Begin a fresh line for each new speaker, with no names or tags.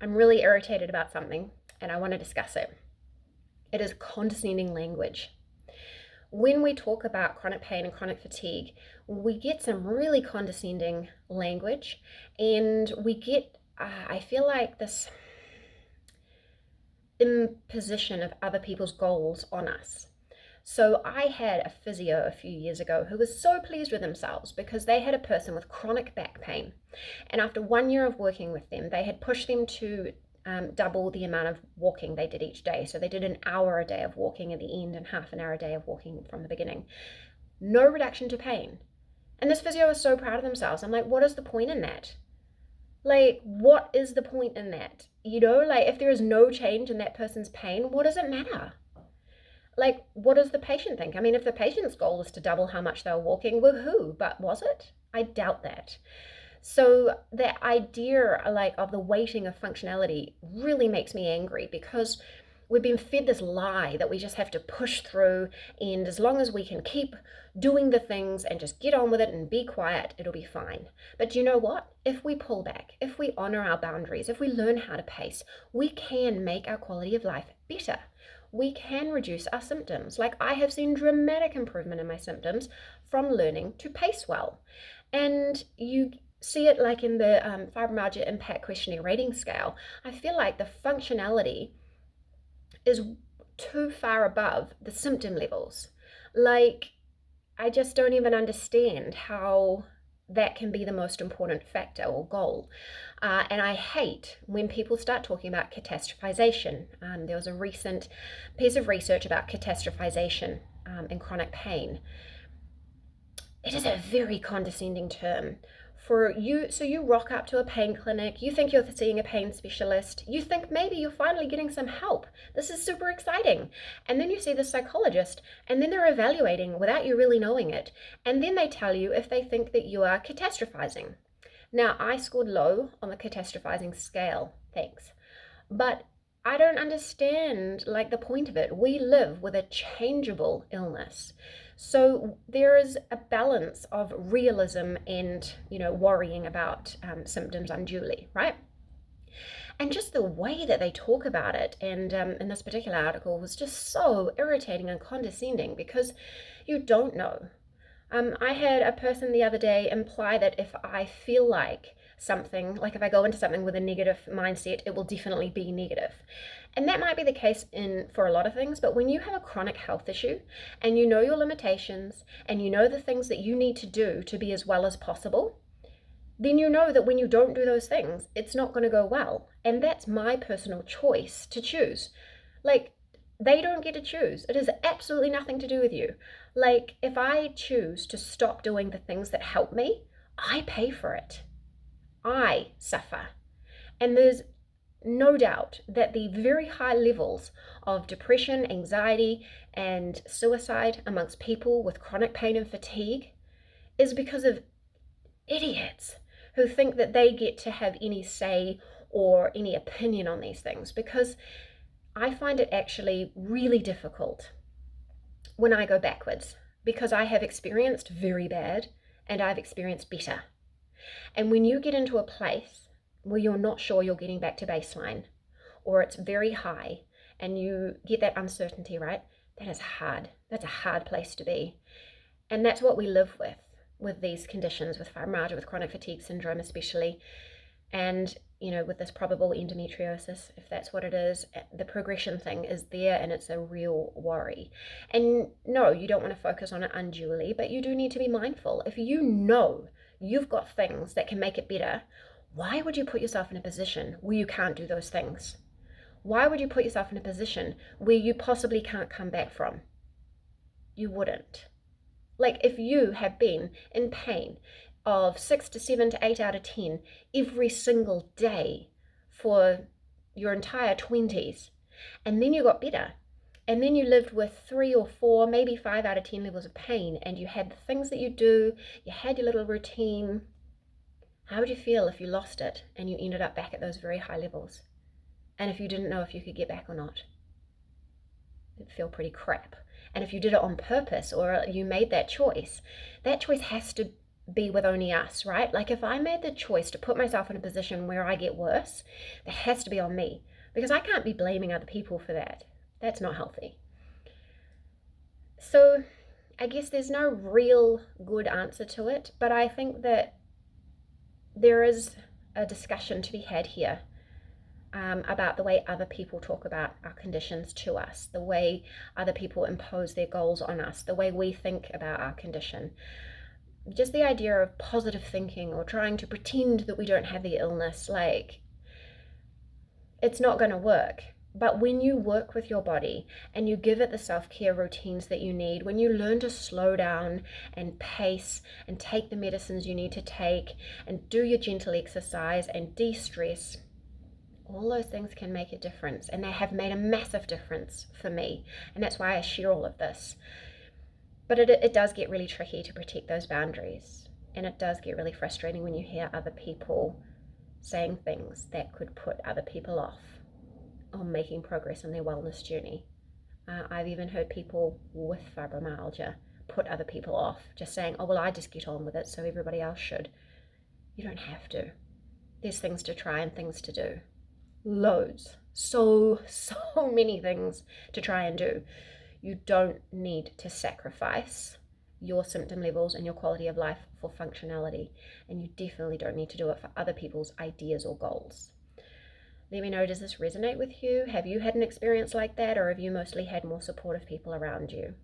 I'm really irritated about something and I want to discuss it. It is condescending language. When we talk about chronic pain and chronic fatigue, we get some really condescending language, and we get, I feel like, this imposition of other people's goals on us. So I had a physio a few years ago who was so pleased with themselves because they had a person with chronic back pain. And after 1 year of working with them, they had pushed them to double the amount of walking they did each day. So they did an hour a day of walking at the end and half an hour a day of walking from the beginning. No reduction to pain. And this physio was so proud of themselves. I'm like, what is the point in that? Like, what is the point in that? You know, like if there is no change in that person's pain, what does it matter? Like, what does the patient think? I mean, if the patient's goal is to double how much they were walking, woohoo, but was it? I doubt that. So the idea like of the weighting of functionality really makes me angry because we've been fed this lie that we just have to push through, and as long as we can keep doing the things and just get on with it and be quiet, it'll be fine. But you know what? If we pull back, if we honor our boundaries, if we learn how to pace, we can make our quality of life better. We can reduce our symptoms. Like, I have seen dramatic improvement in my symptoms from learning to pace well. And you see it like in the Fibromyalgia Impact Questionnaire Rating Scale. I feel like the functionality is too far above the symptom levels. Like, I just don't even understand how that can be the most important factor or goal. And I hate when people start talking about catastrophization. There was a recent piece of research about catastrophization in chronic pain. It is a very condescending term for you. So you rock up to a pain clinic, you think you're seeing a pain specialist, you think maybe you're finally getting some help. This is super exciting. And then you see the psychologist, and then they're evaluating without you really knowing it. And then they tell you if they think that you are catastrophizing. Now, I scored low on the catastrophizing scale, thanks. But I don't understand like the point of it. We live with a changeable illness. So there is a balance of realism and, worrying about symptoms unduly, right? And just the way that they talk about it, and in this particular article, was just so irritating and condescending because you don't know. I had a person the other day imply that if I feel like something, like if I go into something with a negative mindset, it will definitely be negative. And that might be the case for a lot of things, but when you have a chronic health issue and you know your limitations and you know the things that you need to do to be as well as possible, then you know that when you don't do those things, it's not going to go well. And that's my personal choice to choose. Like, they don't get to choose. It has absolutely nothing to do with you. Like, if I choose to stop doing the things that help me, I pay for it. I suffer. And there's no doubt that the very high levels of depression, anxiety, and suicide amongst people with chronic pain and fatigue is because of idiots who think that they get to have any say or any opinion on these things, because I find it actually really difficult when I go backwards, because I have experienced very bad and I've experienced better. And when you get into a place where you're not sure you're getting back to baseline, or it's very high and you get that uncertainty, right? That is hard. That's a hard place to be. And that's what we live with these conditions, with fibromyalgia, with chronic fatigue syndrome especially, and with this probable endometriosis, if that's what it is. The progression thing is there, and it's a real worry. And no, you don't want to focus on it unduly, but you do need to be mindful. If you know you've got things that can make it better, why would you put yourself in a position where you can't do those things? Why would you put yourself in a position where you possibly can't come back from? You wouldn't. Like, if you have been in pain of 6 to 7 to 8 out of 10 every single day for your entire 20s, and then you got better, and then you lived with 3 or 4, maybe 5 out of 10 levels of pain, and you had the things that you do, you had your little routine, how would you feel if you lost it and you ended up back at those very high levels? And if you didn't know if you could get back or not? It'd feel pretty crap. And if you did it on purpose, or you made that choice has to be with only us, right? Like if I made the choice to put myself in a position where I get worse, that has to be on me, because I can't be blaming other people for that. That's not healthy. So I guess there's no real good answer to it, but I think that there is a discussion to be had here about the way other people talk about our conditions to us, the way other people impose their goals on us, the way we think about our condition. Just the idea of positive thinking or trying to pretend that we don't have the illness, like, it's not going to work. But when you work with your body and you give it the self-care routines that you need, when you learn to slow down and pace and take the medicines you need to take and do your gentle exercise and de-stress, all those things can make a difference, and they have made a massive difference for me, and that's why I share all of this. But it does get really tricky to protect those boundaries, and it does get really frustrating when you hear other people saying things that could put other people off on making progress on their wellness journey. I've even heard people with fibromyalgia put other people off, just saying, oh, well, I just get on with it, so everybody else should. You don't have to. There's things to try and things to do. Loads. So many things to try and do. You don't need to sacrifice your symptom levels and your quality of life for functionality, and you definitely don't need to do it for other people's ideas or goals. Let me know, does this resonate with you? Have you had an experience like that, or have you mostly had more supportive people around you?